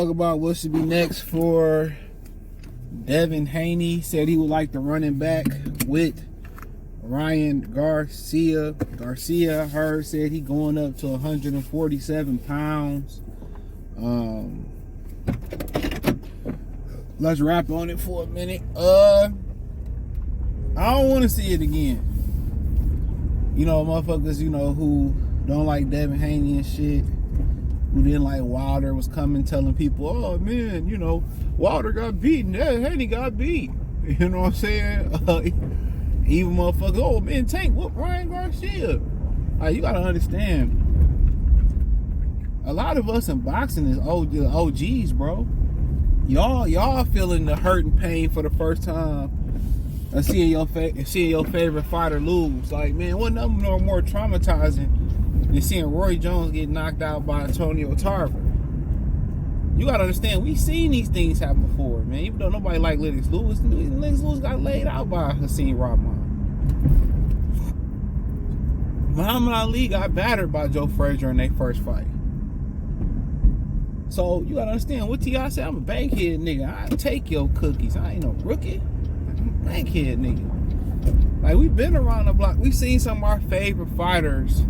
talk about what should be next for Devin. Haney said he would like to run it back with Ryan Garcia. Garcia, I heard, said he going up to 147 pounds. Let's wrap on it for a minute. I don't want to see it again. You know, motherfuckers, you know, who don't like Devin Haney and shit, who didn't like Wilder, was coming telling people, oh man, you know, Wilder got beaten, Haney got beat. You know what I'm saying? Even motherfuckers, oh man, Tank whooped Ryan Garcia. You gotta understand, a lot of us in boxing is OGs, bro. Y'all feeling the hurt and pain for the first time of seeing your favorite fighter lose. Like, man, what nothing more traumatizing than seeing Roy Jones get knocked out by Antonio Tarver. You gotta understand, we've seen these things happen before, man. Even though nobody like Lennox Lewis got laid out by Hakeem Rahman. Muhammad Ali got battered by Joe Frazier in their first fight. So you gotta understand what T.I. said. I'm a bankhead nigga. I take your cookies. I ain't no rookie. I'm a bankhead nigga. Like, we've been around the block. We've seen some of our favorite fighters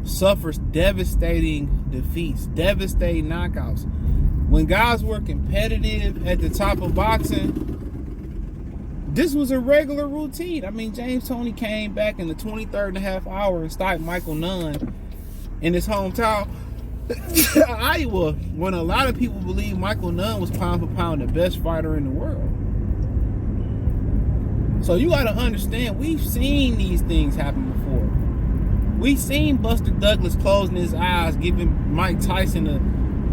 suffer devastating defeats, devastating knockouts. When guys were competitive at the top of boxing, this was a regular routine. I mean, James Toney came back in the 23rd and a half hour and stopped Michael Nunn in his hometown, Iowa, when a lot of people believe Michael Nunn was pound for pound the best fighter in the world. So you got to understand, we've seen these things happen before. We've seen Buster Douglas closing his eyes, giving Mike Tyson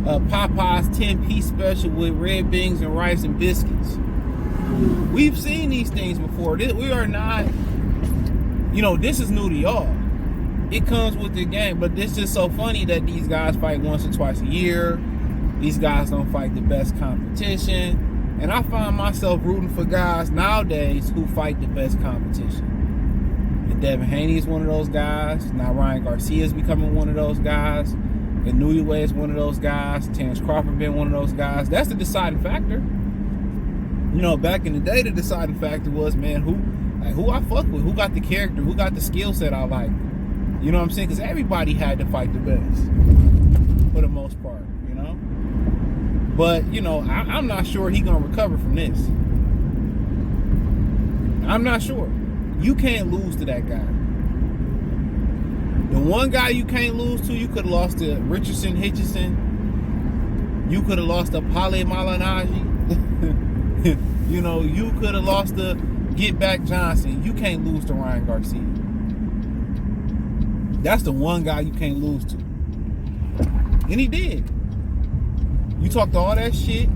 a Popeye's 10-piece special with red beans and rice and biscuits. We've seen these things before. We are not, you know, this is new to y'all. It comes with the game, but it's just so funny that these guys fight once or twice a year. These guys don't fight the best competition. And I find myself rooting for guys nowadays who fight the best competition. And Devin Haney is one of those guys. Now Ryan Garcia is becoming one of those guys. And Newey is one of those guys. Terrence Crawford been one of those guys. That's the deciding factor. You know, back in the day, the deciding factor was, man, who I fuck with, who got the character, who got the skill set I like. You know what I'm saying? Because everybody had to fight the best for the most part, you know? But, you know, I'm not sure he's going to recover from this. I'm not sure. You can't lose to that guy. The one guy you can't lose to, you could have lost to Richardson Hitchison. You could have lost to Pale Malignaggi. You know, you could have lost to Get Back Johnson. You can't lose to Ryan Garcia. That's the one guy you can't lose to. And he did. You talked all that shit.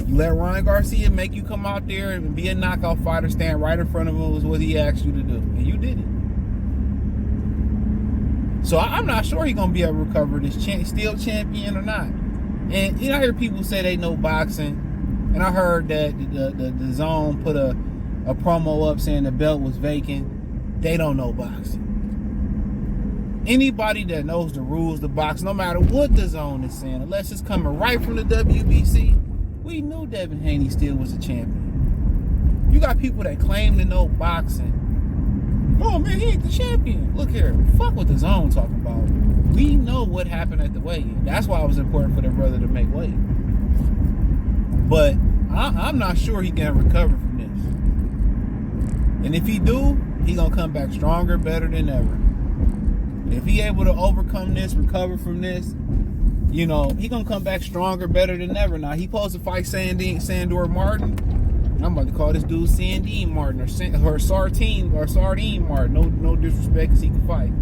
You let Ryan Garcia make you come out there and be a knockout fighter, stand right in front of him was what he asked you to do. And you did it. So I'm not sure he's going to be able to recover this still champion or not. And you know, I hear people say they know boxing. And I heard that the Zone put a promo up saying the belt was vacant. They don't know boxing. Anybody that knows the rules of boxing, no matter what the Zone is saying, unless it's coming right from the WBC, we knew Devin Haney still was a champion. You got people that claim to know boxing. Oh man, he ain't the champion. Look here, fuck what the Zone talking about. We know what happened at the weigh-in. That's why it was important for their brother to make weight. But I'm not sure he can recover from this. And if he do, he gonna come back stronger, better than ever. If he able to overcome this, recover from this, you know, he gonna come back stronger, better than ever. Now, he supposed to fight Sandor Martin. I'm about to call this dude Sandine Martin or Sardine Martin. No disrespect, because he can fight.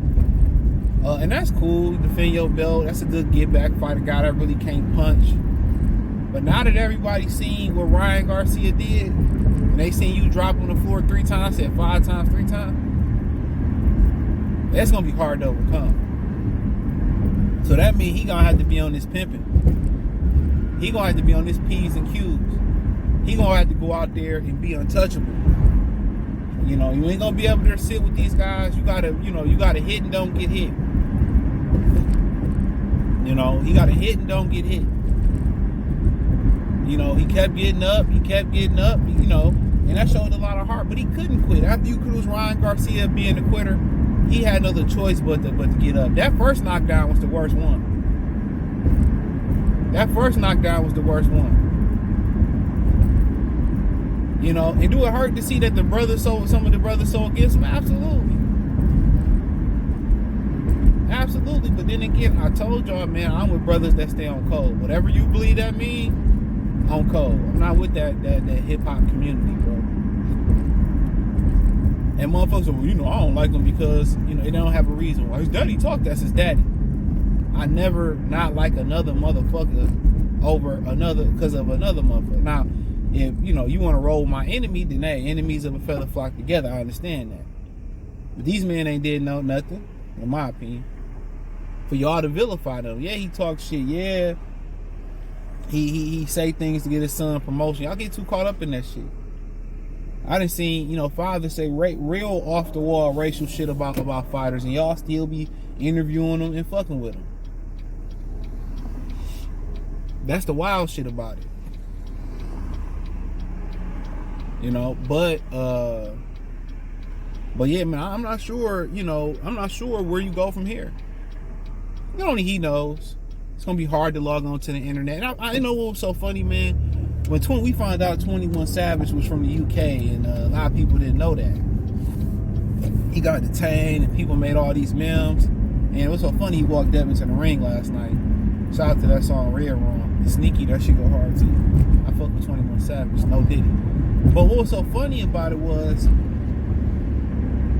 And that's cool. Defend your belt. That's a good get back fight. A guy that really can't punch. But now that everybody's seen what Ryan Garcia did, and they seen you drop on the floor 3 times, said 5 times, 3 times, that's gonna be hard to overcome. So that means he gonna have to be on this pimping. He gonna have to be on this P's and Q's. He gonna have to go out there and be untouchable. You know, you ain't gonna be able to sit with these guys. You gotta hit and don't get hit. You know, he got a hit and don't get hit. You know, he kept getting up, you know, and that showed a lot of heart, but he couldn't quit. After you cruise Ryan Garcia being a quitter, he had no other choice but to get up. That first knockdown was the worst one. You know, and do it hurt to see that some of the brothers sold against him? Absolutely. But then again, I told y'all, man, I'm with brothers that stay on code. Whatever you believe that means, on code. I'm not with that hip hop community, bro. And motherfuckers are, well, you know, I don't like them because, you know, they don't have a reason. Well, his daddy talk, that's his daddy. I never not like another motherfucker because of another motherfucker. Now, if, you know, you want to roll my enemy, then hey, enemies of a feather flock together. I understand that. But these men ain't did nothing, in my opinion. For y'all to vilify them. Yeah, he talks shit. Yeah, he say things to get his son promotion. Y'all get too caught up in that shit. I done seen, you know, fathers say real off the wall racial shit about fighters, and y'all still be interviewing them and fucking with them. That's the wild shit about it. You know, but yeah, man, I'm not sure, you know, where you go from here. Only he knows. It's gonna be hard to log on to the internet. And I know what was so funny, man. When we found out 21 Savage was from the UK, and a lot of people didn't know that. He got detained, and people made all these memes. And it was so funny. He walked Devin to the ring last night. Shout out to that song Red Rum. It's sneaky. That shit go hard too. I fuck with 21 Savage. No Diddy. But what was so funny about it was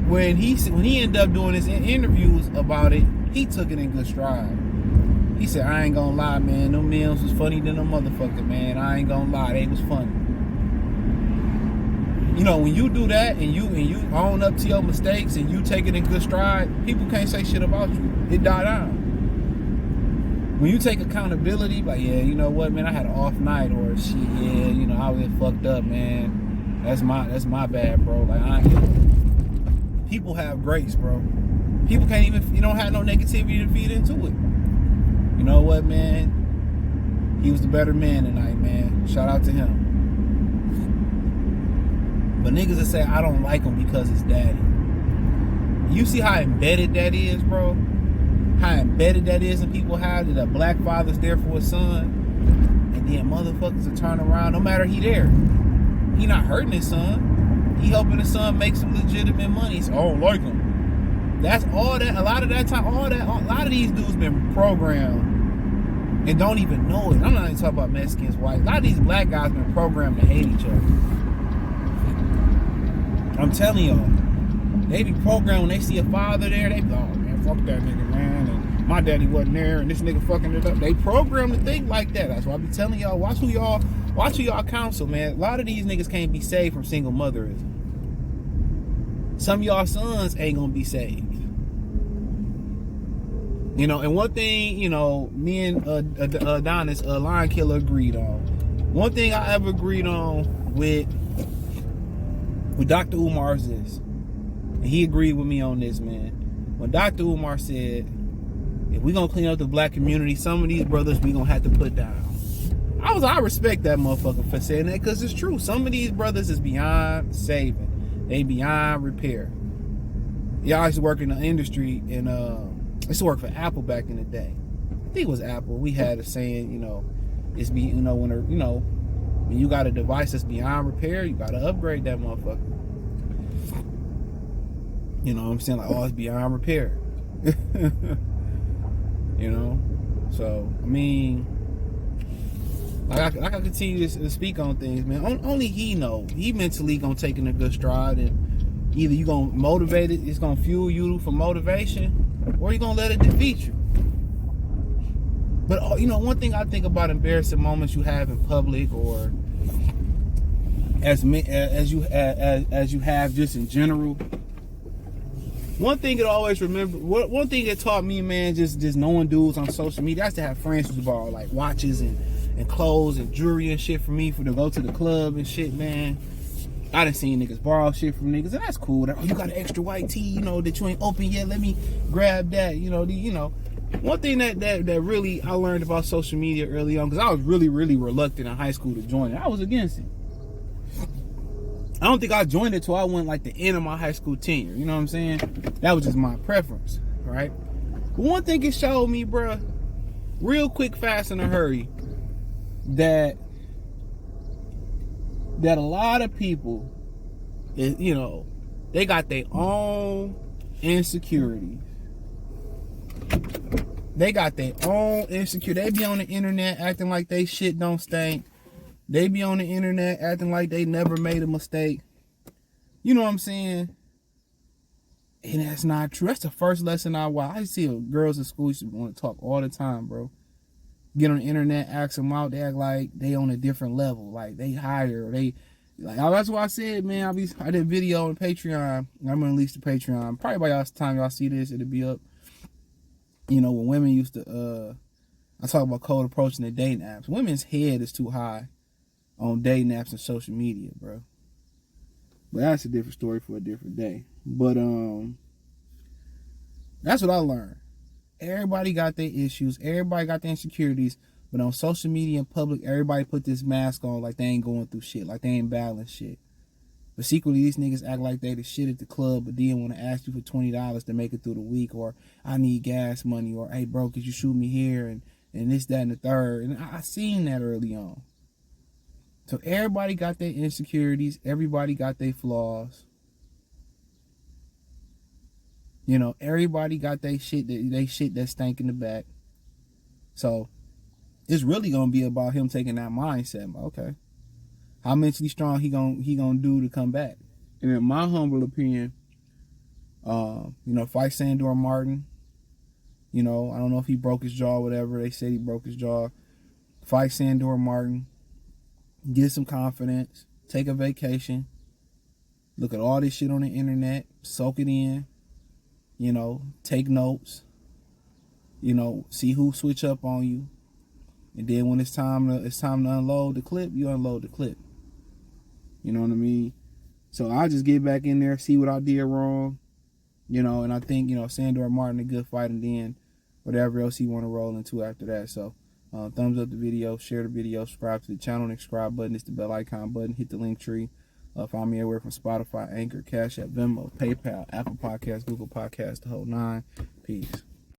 when he ended up doing his interviews about it, he took it in good stride. He said, I ain't gonna lie, man, them memes was funny than a motherfucker, man. I ain't gonna lie, they was funny. You know, when you do that and you own up to your mistakes and you take it in good stride, people can't say shit about you. It die down. When you take accountability, like, yeah, you know what, man, I had an off night, or shit, yeah, you know, I was fucked up, man. That's my bad, bro. Like, people have grace, bro. People can't even, you don't have no negativity to feed into it. You know what, man? He was the better man tonight, man. Shout out to him. But niggas that say, I don't like him because it's daddy. You see how embedded that is, bro? How embedded that is in people's heads, that a black father's there for his son, and then motherfuckers will turn around, no matter he there. He not hurting his son. He helping his son make some legitimate money. So I don't like him. That's all that, a lot of that time, a lot of these dudes been programmed and don't even know it. I'm not even talking about Mexicans, white. A lot of these black guys been programmed to hate each other. I'm telling y'all, they be programmed when they see a father there, they be like, oh man, fuck that nigga, man, and my daddy wasn't there, and this nigga fucking it up. They programmed to think like that. That's why I be telling y'all, watch who y'all counsel, man. A lot of these niggas can't be saved from single motherism. Some of y'all sons ain't gonna be saved. You know, and one thing, you know, me and Adonis, Lion Killer, agreed on. One thing I ever agreed on with Dr. Umar is this. And he agreed with me on this, man. When Dr. Umar said, if we gonna clean up the black community, some of these brothers we gonna have to put down. I respect that motherfucker for saying that, because it's true. Some of these brothers is beyond saving. They beyond repair. Y'all used to work in the industry, and I used to work for Apple back in the day. I think it was Apple. We had a saying, you know, when you got a device that's beyond repair, you gotta upgrade that motherfucker. You know what I'm saying? Like, oh, it's beyond repair. You know? So, I mean, like I continue to speak on things, man. Only he know. He mentally gonna take in a good stride, and either you gonna motivate it, it's gonna fuel you for motivation, or you gonna let it defeat you. But you know, one thing I think about embarrassing moments you have in public, or as you have just in general. One thing that I always remember, one thing that taught me, man, just knowing dudes on social media, that's to have friends who borrow like watches and clothes and jewelry and shit for me to go to the club and shit, man. I done seen niggas borrow shit from niggas, and that's cool. Oh, you got an extra white tee, you know, that you ain't open yet. Let me grab that. You know, one thing that really I learned about social media early on, because I was really, really reluctant in high school to join it. I was against it. I don't think I joined it till I went like the end of my high school tenure. You know what I'm saying? That was just my preference, right? But one thing it showed me, bruh, real quick, fast, in a hurry, that a lot of people, you know, they got their own insecurities. They got their own insecurity. They be on the internet acting like they shit don't stink. They be on the internet acting like they never made a mistake. You know what I'm saying? And that's not true. That's the first lesson I see girls in school used to want to talk all the time, bro. Get on the internet, ask them out, they act like they on a different level, like they higher, they like. That's why I said, man, I did a video on Patreon. I'm gonna release the Patreon probably by y'all time y'all see this, it'll be up. You know, when women used to, I talk about cold approaching the dating apps. Women's head is too high on dating apps and social media, bro. But that's a different story for a different day. But that's what I learned. Everybody got their issues. Everybody got their insecurities. But on social media and public, everybody put this mask on like they ain't going through shit, like they ain't battling shit. But secretly, these niggas act like they the shit at the club, but then want to ask you for $20 to make it through the week, or I need gas money, or hey, bro, could you shoot me here, and this, that, and the third. And I seen that early on. So everybody got their insecurities. Everybody got their flaws. You know, everybody got their shit that stank in the back. So it's really gonna be about him taking that mindset. Okay, how mentally strong he gonna do to come back? And in my humble opinion, you know, fight Sandor Martin. You know, I don't know if he broke his jaw or whatever. They said he broke his jaw. Fight Sandor Martin. Get some confidence. Take a vacation. Look at all this shit on the internet. Soak it in. You know, take notes. You know, see who switch up on you. And then when it's time to unload the clip, you unload the clip. You know what I mean? So I just get back in there, see what I did wrong. You know, and I think, you know, Sandor Martin a good fight, and then whatever else he want to roll into after that. So thumbs up the video, share the video, subscribe to the channel. The subscribe button is the bell icon button. Hit the link tree. Find me everywhere from Spotify, Anchor, Cash App, Venmo, PayPal, Apple Podcasts, Google Podcasts, the whole nine. Peace.